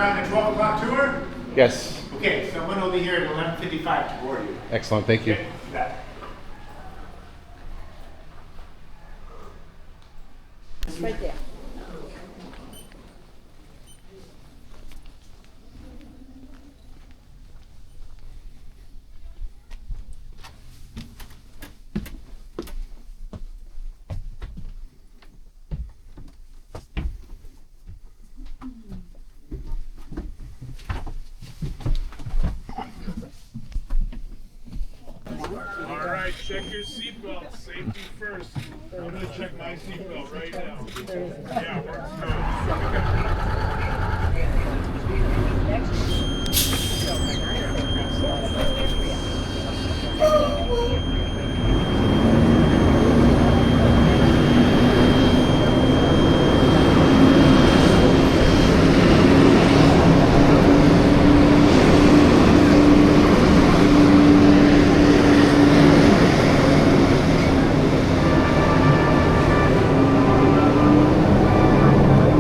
on the 12 o'clock tour? Yes. Okay, someone will be here at 11:55 to board you. Excellent. Thank you. Okay, you got it. It's right there. All right, check your seatbelt. Safety first. I'm gonna check my seatbelt right now. Yeah, works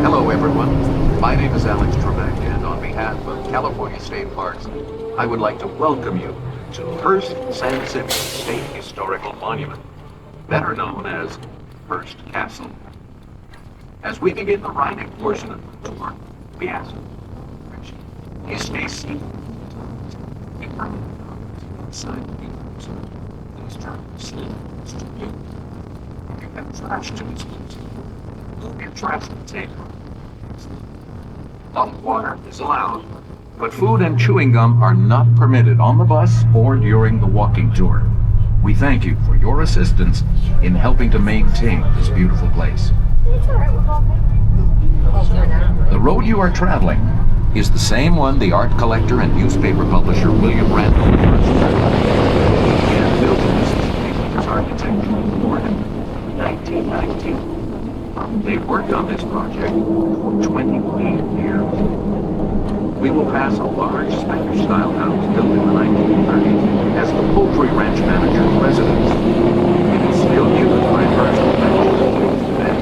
Hello everyone, my name is Alex Trebek, and on behalf of California State Parks, I would like to welcome you to Hearst San Simeon State Historical Monument, better known as Hearst Castle. As we begin the riding portion of the tour, we ask you stay seated. Inside the vehicles, please turn sleeves to you. You can trash to its feet. And trash to the table. Water is allowed, but food and chewing gum are not permitted on the bus or during the walking tour. We thank you for your assistance in helping to maintain this beautiful place. The road you are traveling is the same one the art collector and newspaper publisher William Randolph Hearst and built this his architecture for him in 1919. They've worked on this project for 28 years. We will pass a large Spanish-style house built in the 1930s as the poultry ranch manager's residence. It is still used by Hearst professionals today.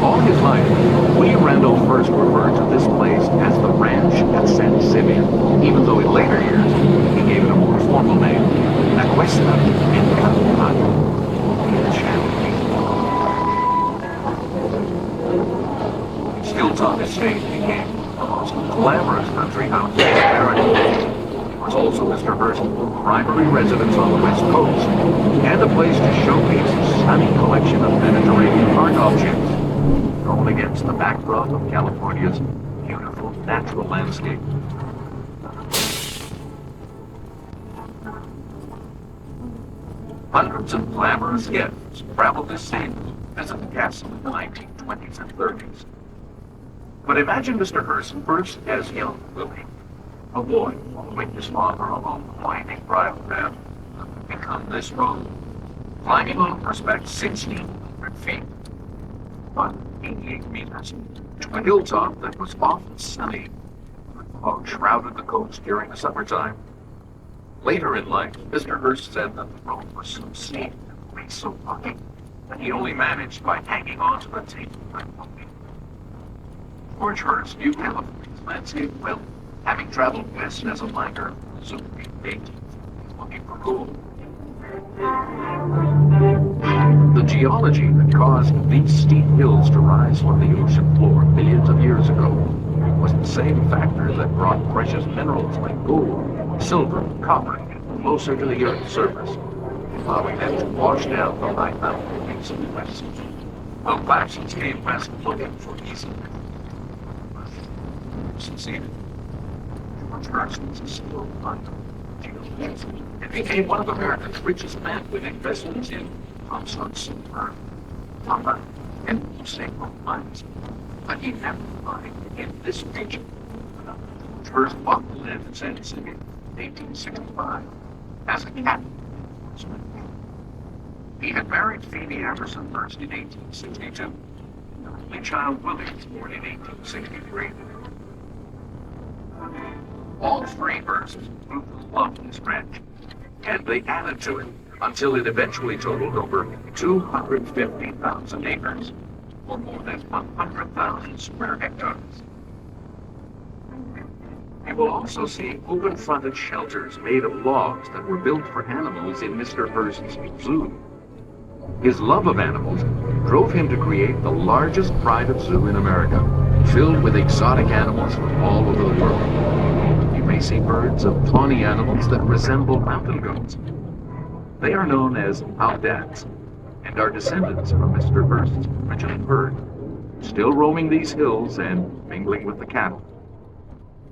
All his life, William Randolph Hearst referred to this place as the ranch at San Simeon, even though in later years he gave it a more formal name, La Cuesta Encantado. Hilltop Estate became the most glamorous country house in America. It was also Mr. Hearst's primary residence on the West Coast, and a place to showcase his stunning collection of Mediterranean art objects, thrown against the backdrop of California's beautiful natural landscape. Hundreds of glamorous guests traveled this scene to visit the castle in the 1920s and 30s. But imagine Mr. Hearst first as young Willie, a boy following his father along the winding bridle path that would become this road, climbing on horseback 1,600 feet, 188 meters, to a hilltop that was often sunny, when fog shrouded the coast during the summertime. Later in life, Mr. Hearst said that the road was so steep and so rocky that he only managed by hanging on to the table and walking. George Hearst knew California's landscape well, having traveled west as a miner, so he looking for gold. The geology that caused these steep hills to rise from the ocean floor millions of years ago was the same factor that brought precious minerals like gold, silver, and copper closer to the Earth's surface, allowing them to wash down the high mountain peaks of the west. The Waxons came west looking for easy succeeded. George Hearst was a slow miner, and became one of America's richest men with investments in silver, copper, and sacred mines. But he never mined in this region. George Hearst bought the land in San Simeon in 1865 as a captain. He had married Phoebe Emerson Hearst in 1862. The only child, Willie, was born in 1863. All three Hearsts loved this ranch. and they added to it until it eventually totaled over 250,000 acres, or more than 100,000 square hectares. You will also see open-fronted shelters made of logs that were built for animals in Mr. Hearst's zoo. His love of animals drove him to create the largest private zoo in America, filled with exotic animals from all over the world. You may see birds of tawny animals that resemble mountain goats. They are known as howdats and are descendants from Mr. Hearst's original herd, still roaming these hills and mingling with the cattle.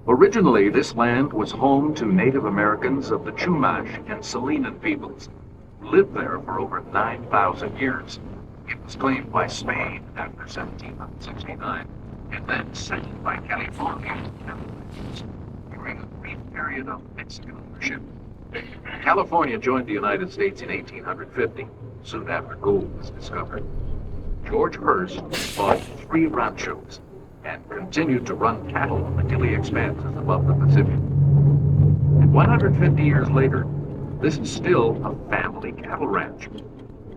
Originally, this land was home to Native Americans of the Chumash and Salinan peoples, who lived there for over 9,000 years. It was claimed by Spain after 1769, and then settled by California during a brief period of Mexican ownership. California joined the United States in 1850, soon after gold was discovered. George Hearst bought 3 ranchos and continued to run cattle on the hilly expanses above the Pacific. And 150 years later, this is still a family cattle ranch.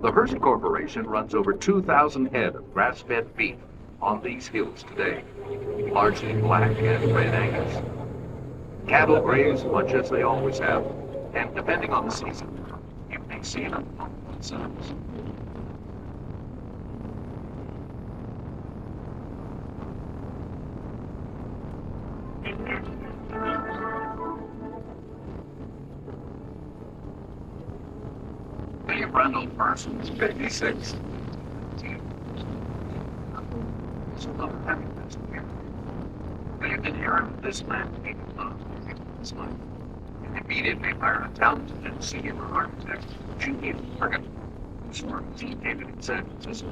The Hearst Corporation runs over 2,000 head of grass-fed beef on these hills today, largely black and red Angus. Cattle graze much as they always have, and depending on the season, you may see them on both sides. William Randolph Hearst was 56. William inherited this land his life, and immediately hired a talented and senior architect, William Hearst, whose firm team dated in San Francisco.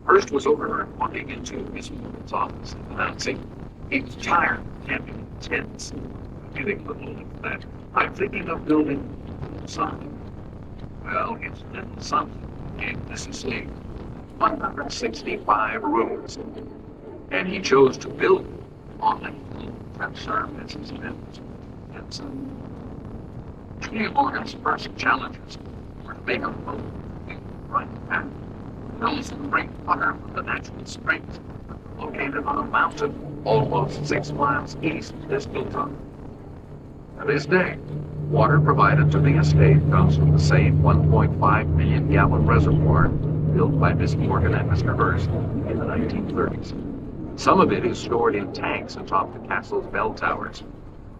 Hearst was overheard walking into Miss Morgan's office and announcing he was tired of camping in tents, getting the moment that I'm thinking of building something. Well, his little something gave this estate 165 rooms, and he chose to build on it and serve as his business. And so, William Morgan's first challenges were to make a boat in the right path, those that bring water from the natural springs located on a mountain almost 6 miles east of this hilltop. To this day, water provided to the estate comes from the same 1.5 million gallon reservoir built by Miss Morgan and Mr. Hearst in the 1930s. Some of it is stored in tanks atop the castle's bell towers.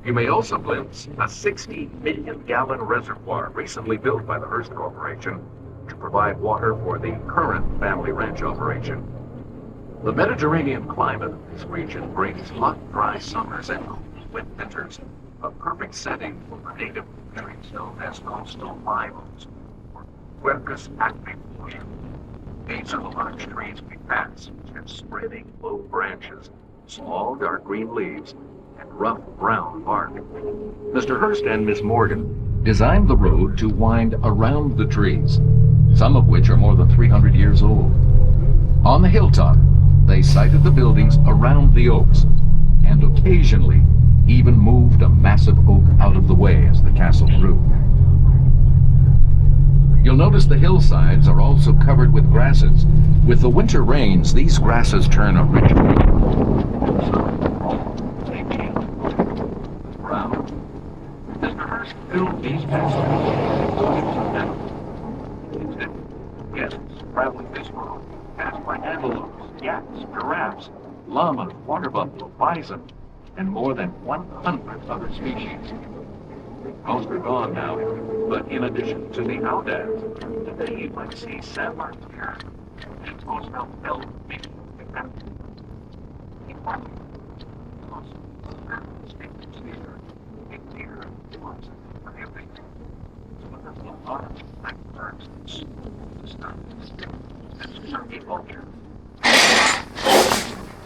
You may also glimpse a 60 million gallon reservoir recently built by the Hearst Corporation to provide water for the current family ranch operation. The Mediterranean climate of this region brings hot, dry summers and cool, wet winters, a perfect setting for native trees known as coastal live oaks, or Quercus actifolia. These are the large trees we pass, which have spreading low branches, small dark green leaves, and rough brown bark. Mr. Hearst and Miss Morgan designed the road to wind around the trees, some of which are more than 300 years old. On the hilltop, they sited the buildings around the oaks, and occasionally even moved a massive oak out of the way as the castle grew. You'll notice the hillsides are also covered with grasses. With the winter rains, these grasses turn a rich green. Brown. Mr. Hearst filled these passages. Yes, traveling this road, passed by antelopes, yaks, giraffes, llamas, water buffalo, bison, and more than 100 other species. Most are gone now, but in addition to the howdads, today you might see sandbars here, and most elk being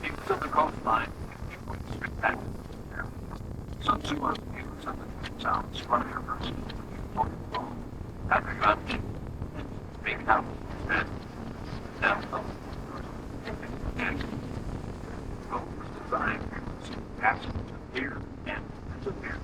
People of the coastline, some super views of the sounds from your person. After you have to big house, and down and go design, castle, here, and disappear.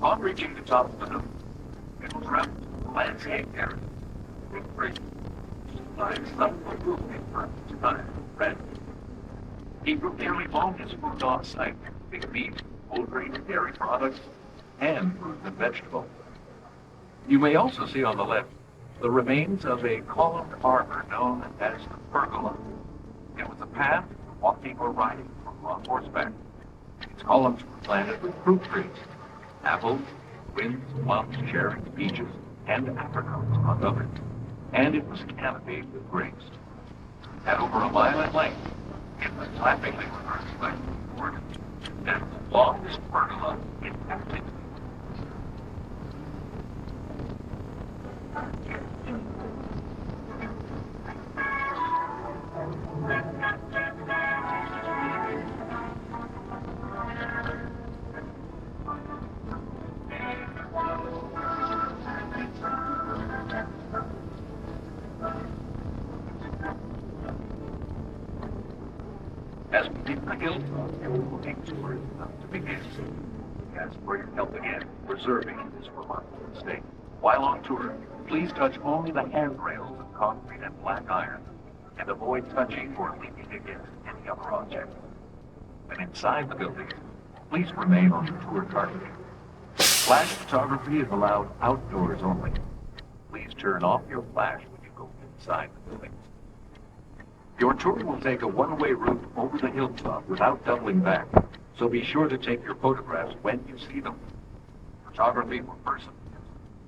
On reaching the top of the hill, it was wrapped in a landscape area with great lines of improvement for time red. He grew nearly all his food on site, big meat, poultry, dairy products, and fruit and vegetables. You may also see on the left the remains of a columned arbor known as the pergola. It was a path for walking or riding on horseback. Its columns were planted with fruit trees, apples, quince, plums, cherries, peaches, and apricots, among others. And it was canopied with grapes. At over a mile in length, it was laughingly referred to as word as the longest pergola in captivity. As we leave the hilltop, we'll take tours to begin. Ask for your help again, preserving this remarkable estate. While on tour, please touch only the handrails of concrete and black iron, and avoid touching or leaning against any other object. When inside the building, please remain on the tour carpeting. Flash photography is allowed outdoors only. Please turn off your flash when you go inside the building. Your tour will take a one-way route over the hilltop without doubling back, so be sure to take your photographs when you see them. Photography for person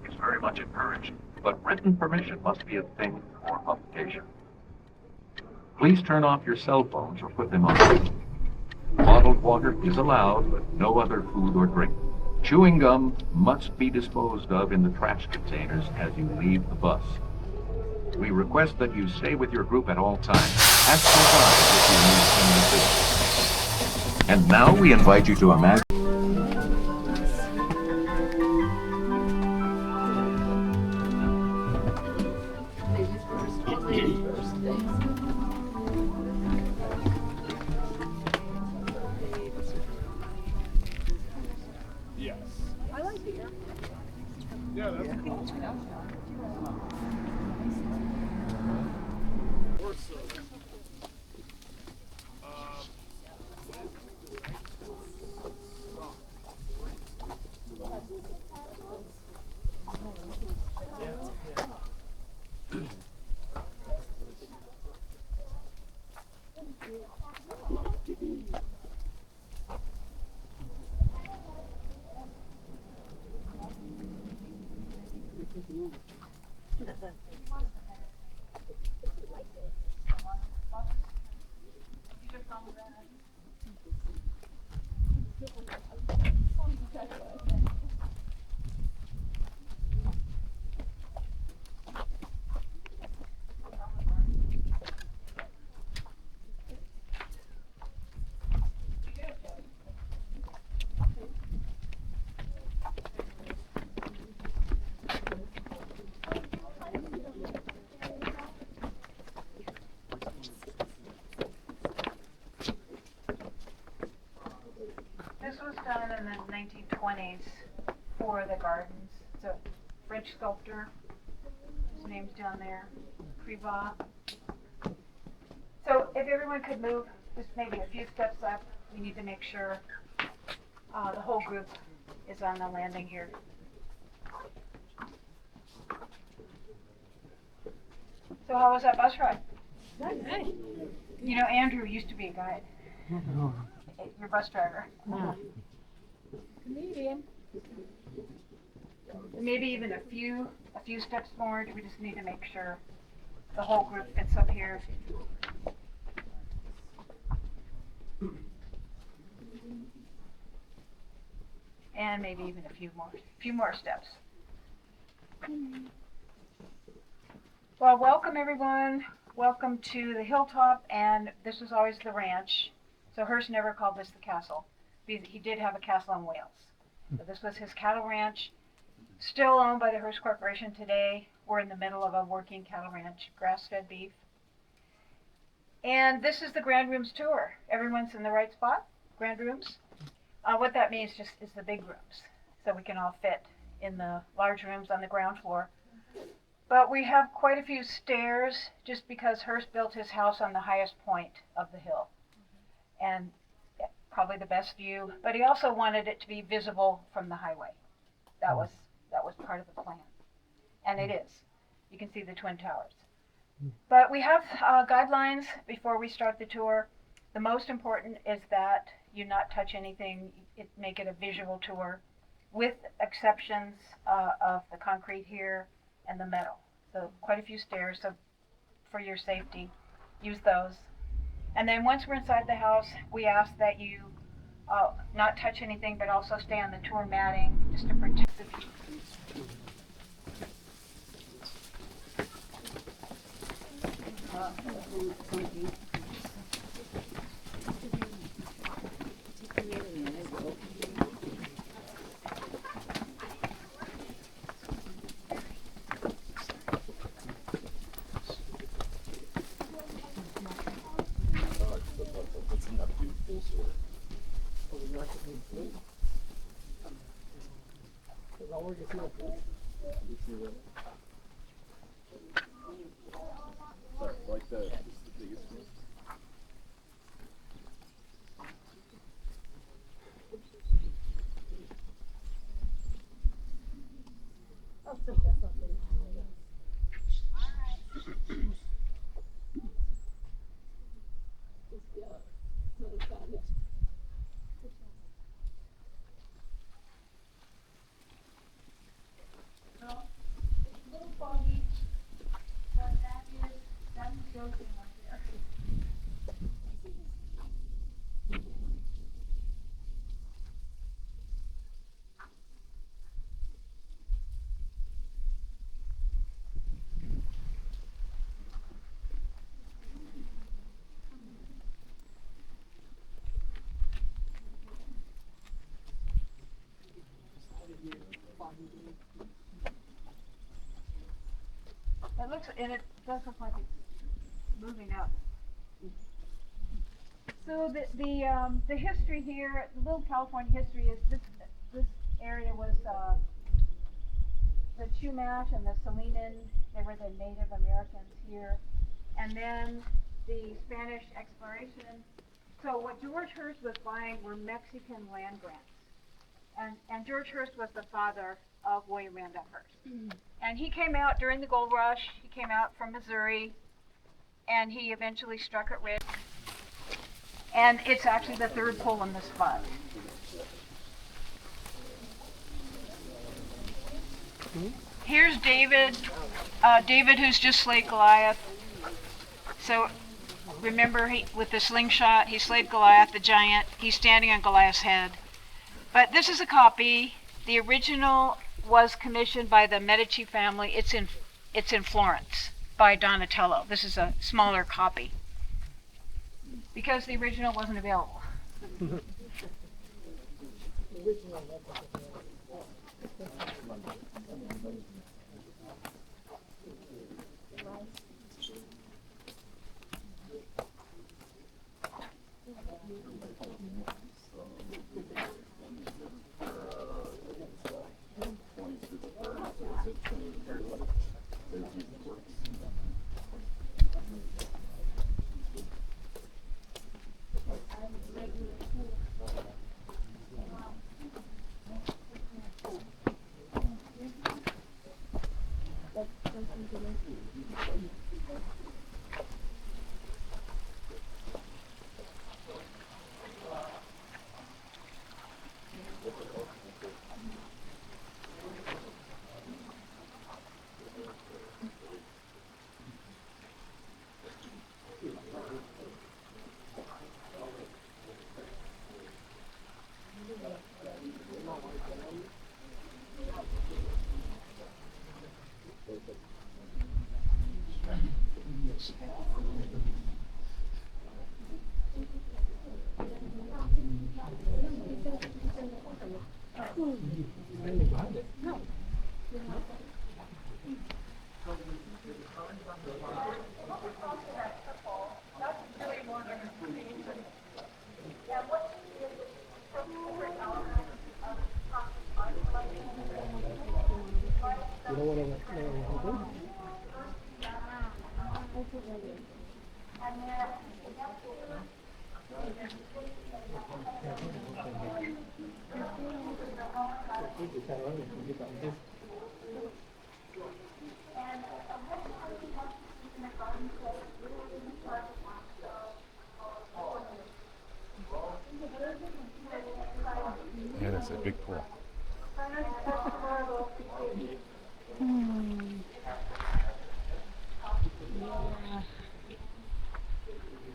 is very much encouraged, but written permission must be obtained before publication. Please turn off your cell phones or put them on. Bottled water is allowed, but no other food or drink. Chewing gum must be disposed of in the trash containers as you leave the bus. We request that you stay with your group at all times. Ask for guides if you need some assistance. And now we invite you to imagine. Yes. I like it. Yeah, that's cool. This was done in the 1920s for the gardens. It's a French sculptor. His name's down there, Privat. So if everyone could move just maybe a few steps up, we need to make sure the whole group is on the landing here. So how was that bus ride? Nice. You know, Andrew used to be a guide. Your bus driver. Comedian. Maybe even a few steps more. We just need to make sure the whole group fits up here. And maybe even a few more steps. Well, welcome everyone. Welcome to the hilltop, and this was always the ranch. So Hearst never called this the castle. He did have a castle in Wales. So this was his cattle ranch, still owned by the Hearst Corporation today. We're in the middle of a working cattle ranch, grass-fed beef. And this is the Grand Rooms tour. Everyone's in the right spot, Grand Rooms. What that means just is the big rooms, so we can all fit in the large rooms on the ground floor. But we have quite a few stairs just because Hearst built his house on the highest point of the hill. And probably the best view, but he also wanted it to be visible from the highway. That was part of the plan. And it is. You can see the Twin Towers. But we have guidelines before we start the tour. The most important is that you not touch anything, make it a visual tour, with exceptions of the concrete here and the metal. So quite a few stairs, so for your safety, use those. And then once we're inside the house, we ask that you not touch anything, but also stay on the tour matting just to protect the view. It looks, and it does look like it's moving up. So the history here, the little California history is this area was the Chumash and the Salinan. They were the Native Americans here, and then the Spanish exploration. So what George Hearst was buying were Mexican land grants, and George Hearst was the father of William Randolph Hearst. And he came out during the gold rush. He came out from Missouri, and he eventually struck it rich. And it's actually the third pull in the spot. Here's David, David who's just slayed Goliath. So remember, with the slingshot, he slayed Goliath, the giant. He's standing on Goliath's head. But this is a copy. The original was commissioned by the Medici family. It's in Florence by Donatello. This is a smaller copy because the original wasn't available. Yeah, that's a big pool.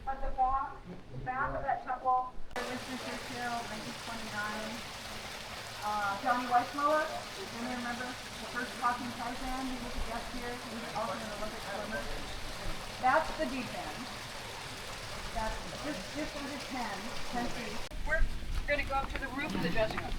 At the back of that temple, Winston Churchill, 1929. Johnny Weissmuller, you may remember the first talking Tarzan. He was a guest here. He was also an Olympic swimmer. That's the deep end. That's just under 10 feet. We're going to go up to the roof of the dressing rooms.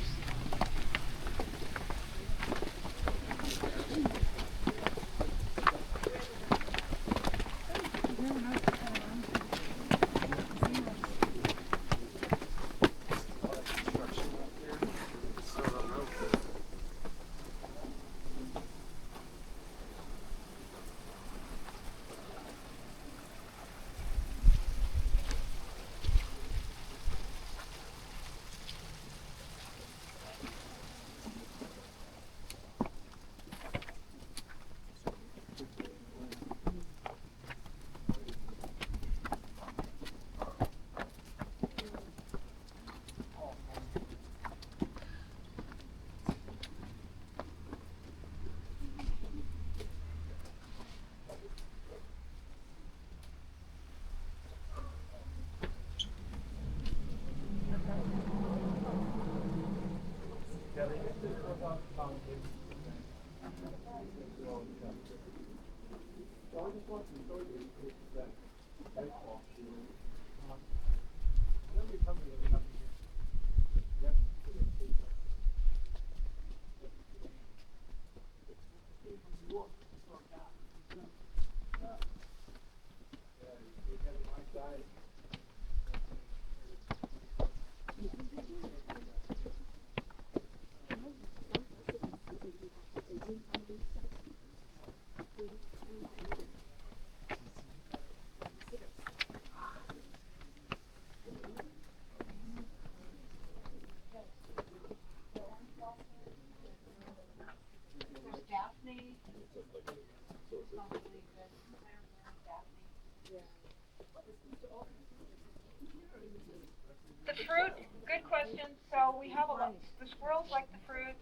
The fruit, good question. So we have a lot. The squirrels like the fruit.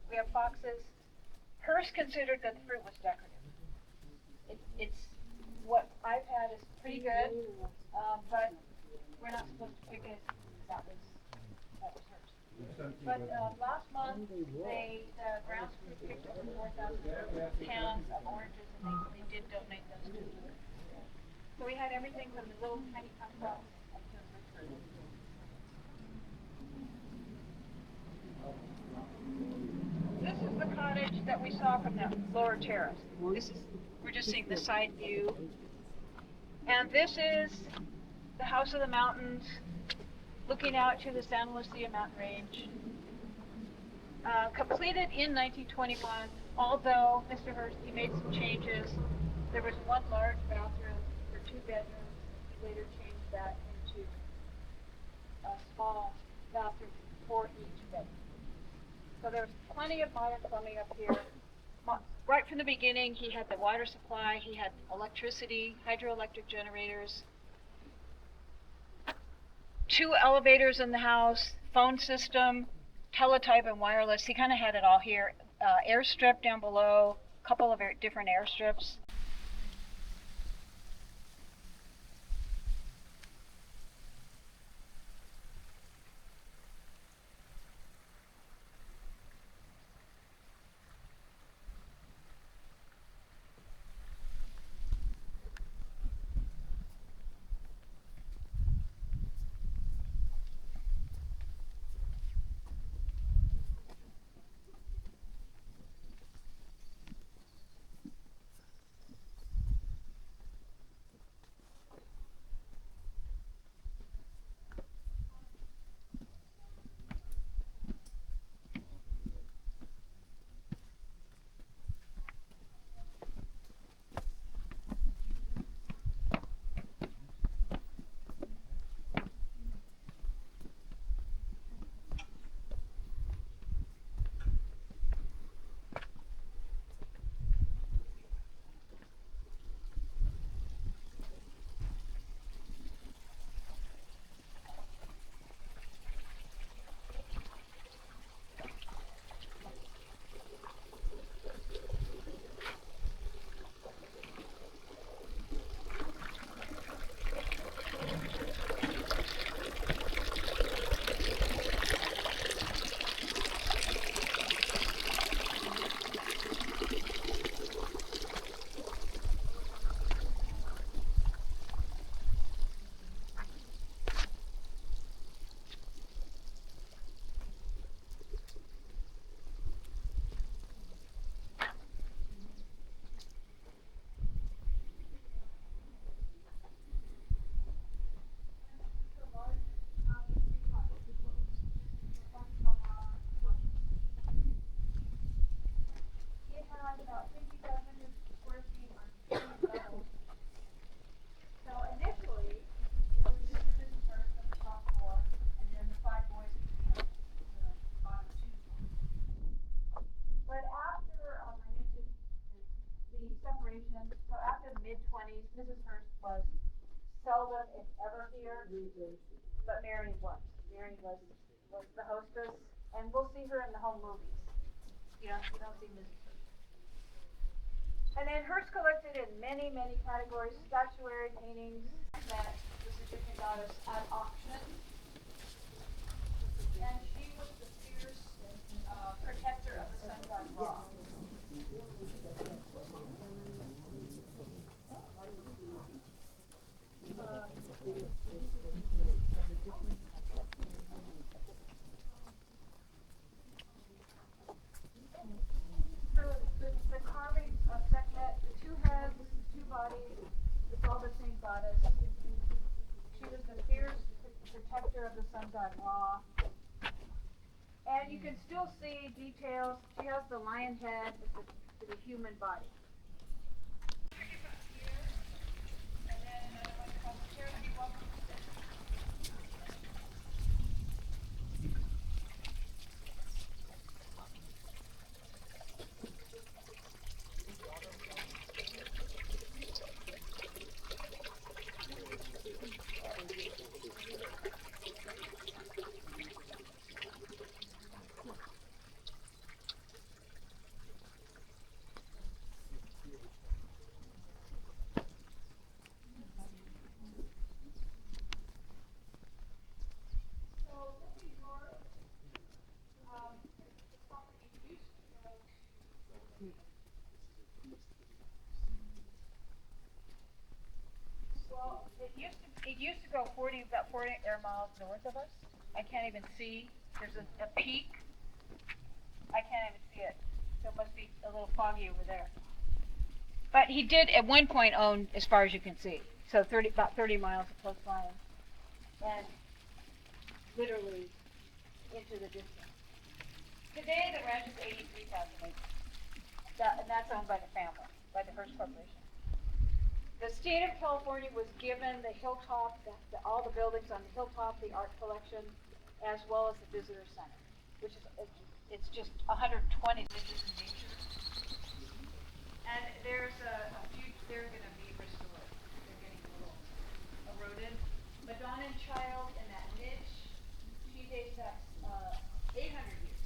We have foxes. Hearst considered that the fruit was decorative. It's what I've had is pretty good, but we're not supposed to pick it. That was Hearst. But last month, the grounds crew picked up 4,000 pounds of oranges, and they did donate those to the. So we had everything from the little tiny pumpkins up to the big fruit. This is the cottage that we saw from the lower terrace. We're just seeing the side view. And this is the House of the Mountains, looking out to the San Lucia mountain range. Completed in 1921, although Mr. Hearst, he made some changes. There was one large bathroom for 2 bedrooms. He later changed that into a small bathroom for each bedroom. So there's plenty of modern plumbing up here. Right from the beginning, he had the water supply, he had electricity, hydroelectric generators, 2 elevators in the house, phone system, teletype and wireless. He kind of had it all here. Airstrip down below, a couple of different airstrips. Mrs. Hearst was seldom, if ever, here, but Mary was. Mary was the hostess, and we'll see her in the home movies. You don't see Mrs. Hearst. And then Hearst collected in many, many categories: statuary, paintings, that this Egyptian goddess at auction. And she was the fierce protector of the sun god Ra. The carving of Sekhet, the two heads, two bodies, it's all the same goddess. She was the fierce protector of the sun god Ra. And you can still see details. She has the lion head with the human body. And then another one comes here. You're welcome to sit. Well, it used to go about 40 air miles north of us. I can't even see. There's a peak. I can't even see it. So it must be a little foggy over there. But he did at one point own as far as you can see. So about 30 miles of coastline. And literally into the distance. Today the ranch is 83,000 acres. And that's owned by the family, by the Hearst Corporation. The state of California was given the hilltop, all the buildings on the hilltop, the art collection, as well as the visitor center, which is it's just 120 villages in nature. And there's a few, they're going to be restored. They're getting a little eroded. Madonna and Child in that niche, she dates back 800 years.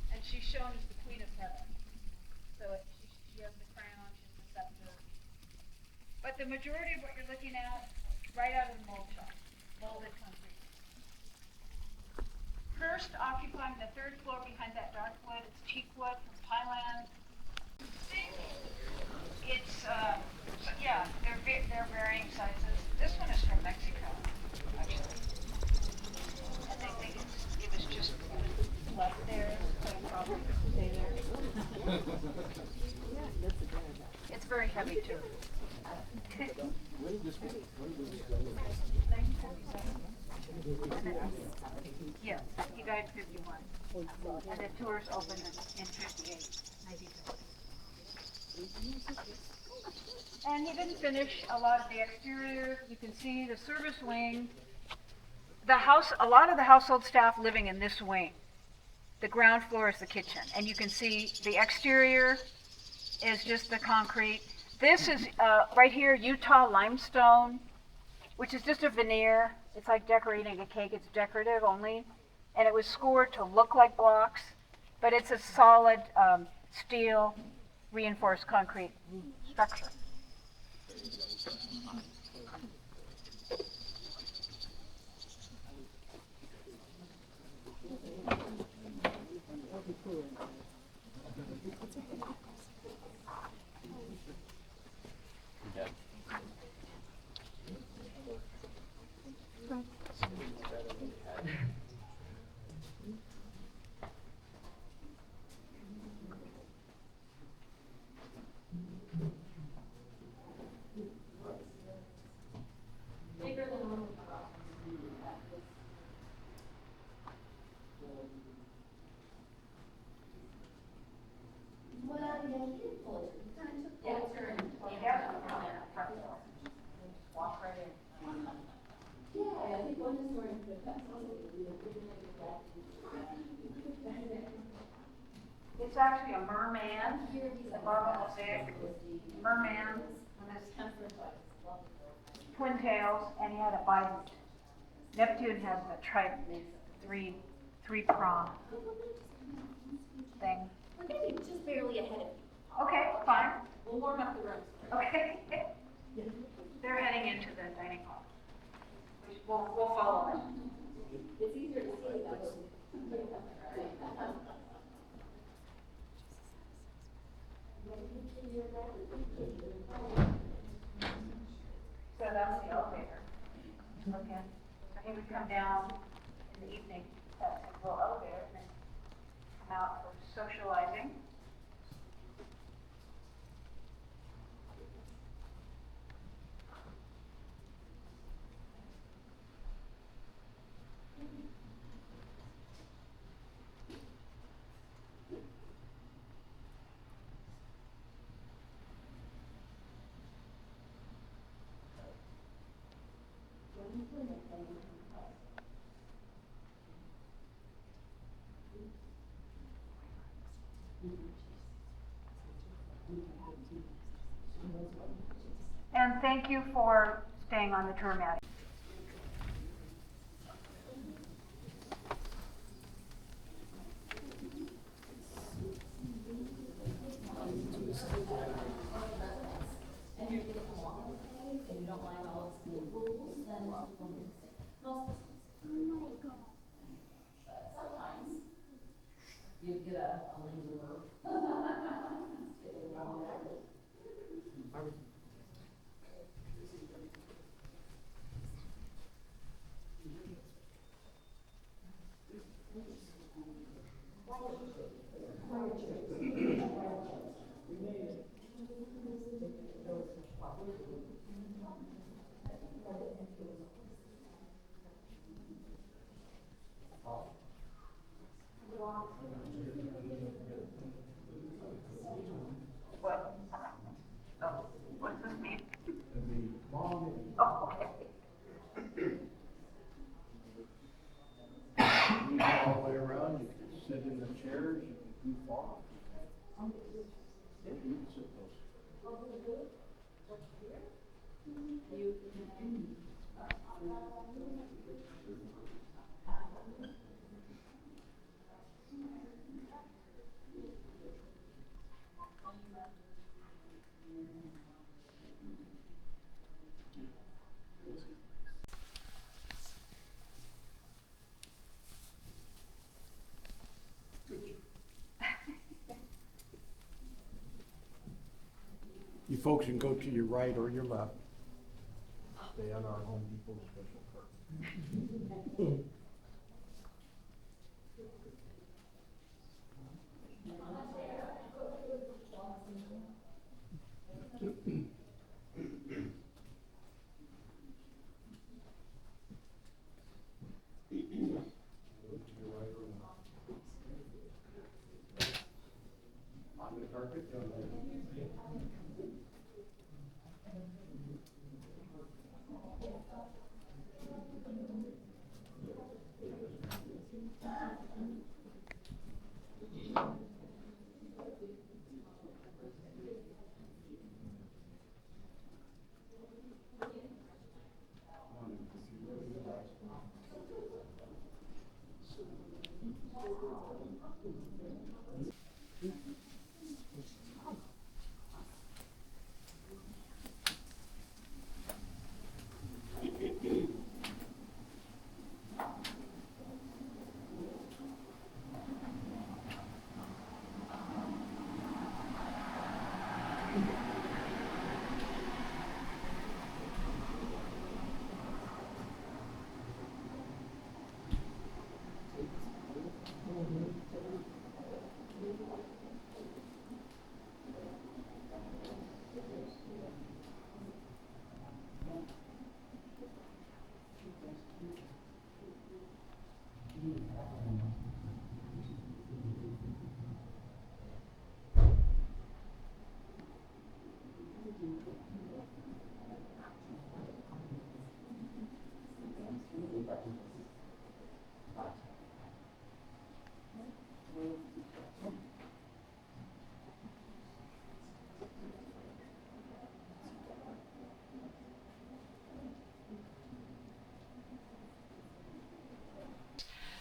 And she's shown as the Queen of Heaven. So she has the crown, she has the scepter. But the majority of what you're looking at, right out of the mold shop, molded concrete. Hearst occupying the third floor behind that dark wood, it's teak wood from Thailand. It's, yeah, they're varying sizes. This one is from Mexico, actually. And they think it was just left there, so it probably could stay there. It's very heavy too. Yes, he died in 51. And the tours opened in 58, 92. And he didn't finish a lot of the exterior. You can see the service wing. The house, a lot of the household staff living in this wing. The ground floor is the kitchen. And you can see the exterior is just the concrete. This is right here, Utah limestone, which is just a veneer. It's like decorating a cake. It's decorative only. And it was scored to look like blocks, but it's a solid steel reinforced concrete structure. It's actually a merman, a marble mosaic merman, and his twin tails, and he had a bident. Neptune has the three prong thing. We're gonna be just barely ahead of you. Okay, fine. We'll warm up the room. Okay. They're heading into the dining hall. We'll follow them. It's easier to see that way. So that's the elevator. Okay. So he would come down in the evening, and go elevator, and then come out for socializing. And thank you for staying on the tour, Maddie. What? Oh, what's this mean? Oh, okay. You go all the way around, you can sit in the chairs, you can goof off. Yeah, you can sit those. You folks can go to your right or your left. Stay on our Home Depot special card. Go to your right or left. On the carpet, down there.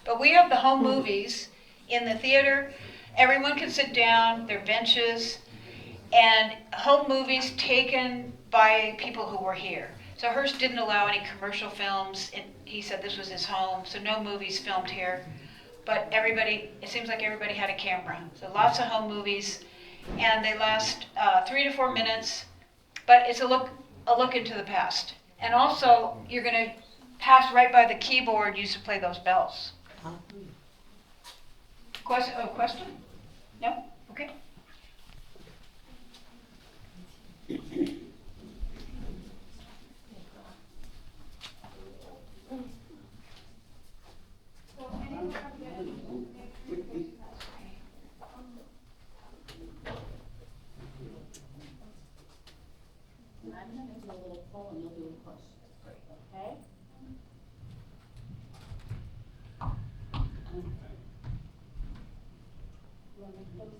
But we have the home movies in the theater. Everyone can sit down, there are benches, and home movies taken by people who were here. So Hearst didn't allow any commercial films. He said this was his home, so no movies filmed here. But everybody, it seems like everybody had a camera. So lots of home movies, and they last 3 to 4 minutes. But it's a look into the past. And also, you're going to pass right by the keyboard used to play those bells. Question? No? Okay. I'm gonna do a little pull and you'll do a push, okay? You want me to close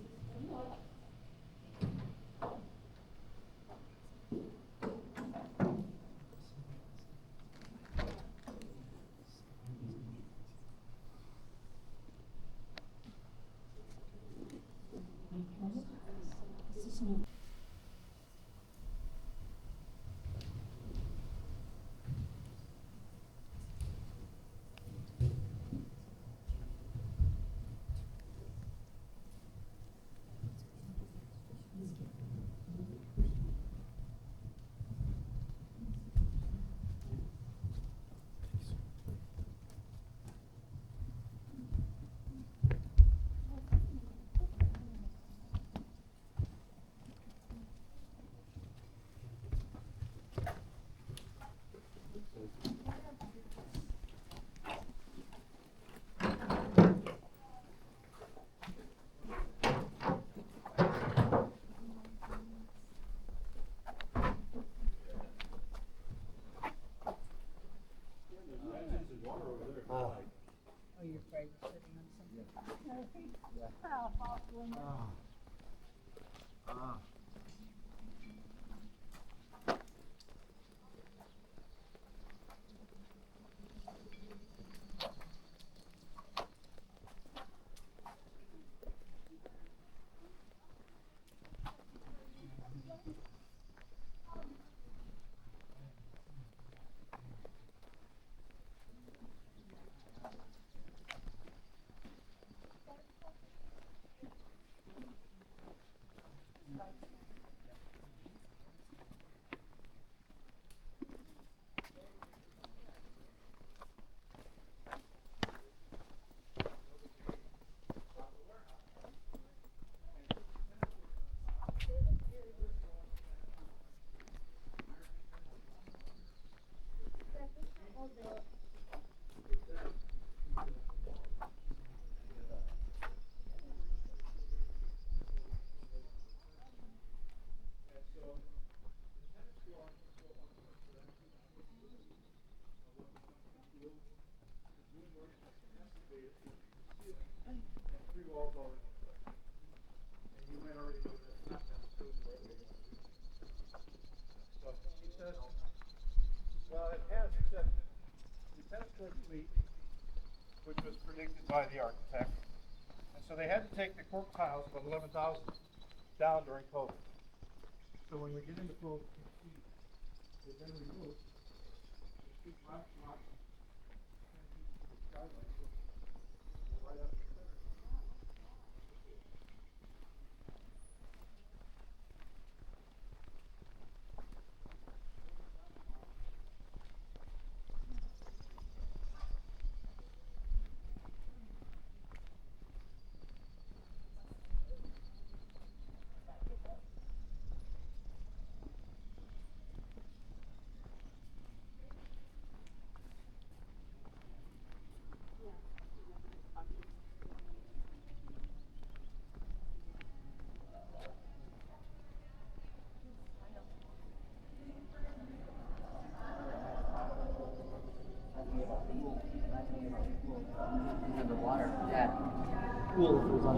this window? Well, it has the tennis-court suite, which was predicted by the architect. And so they had to take the court tiles, about 11,000, down during COVID. So when we get into full suite, they've been removed. There's two black spots, and skylight, right up the center. And the water, that pool was on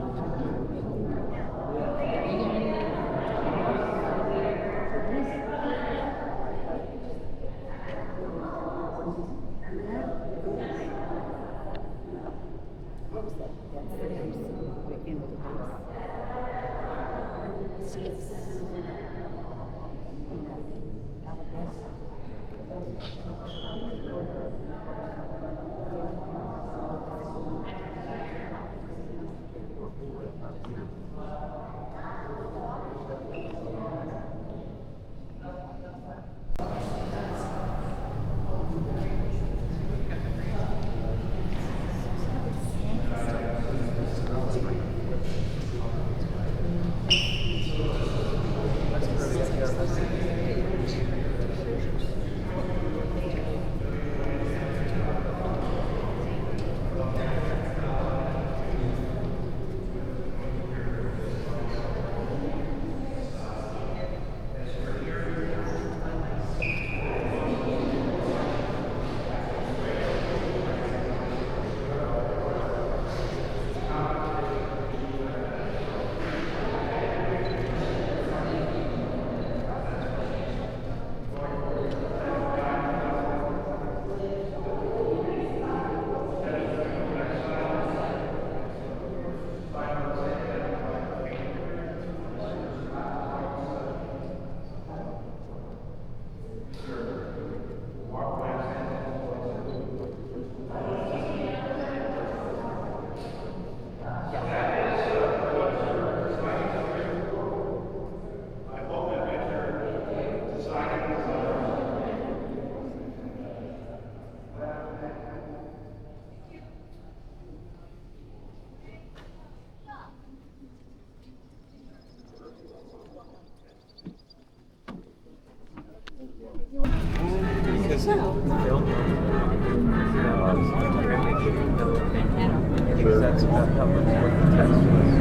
Because that's about how much what the text was.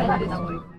Like,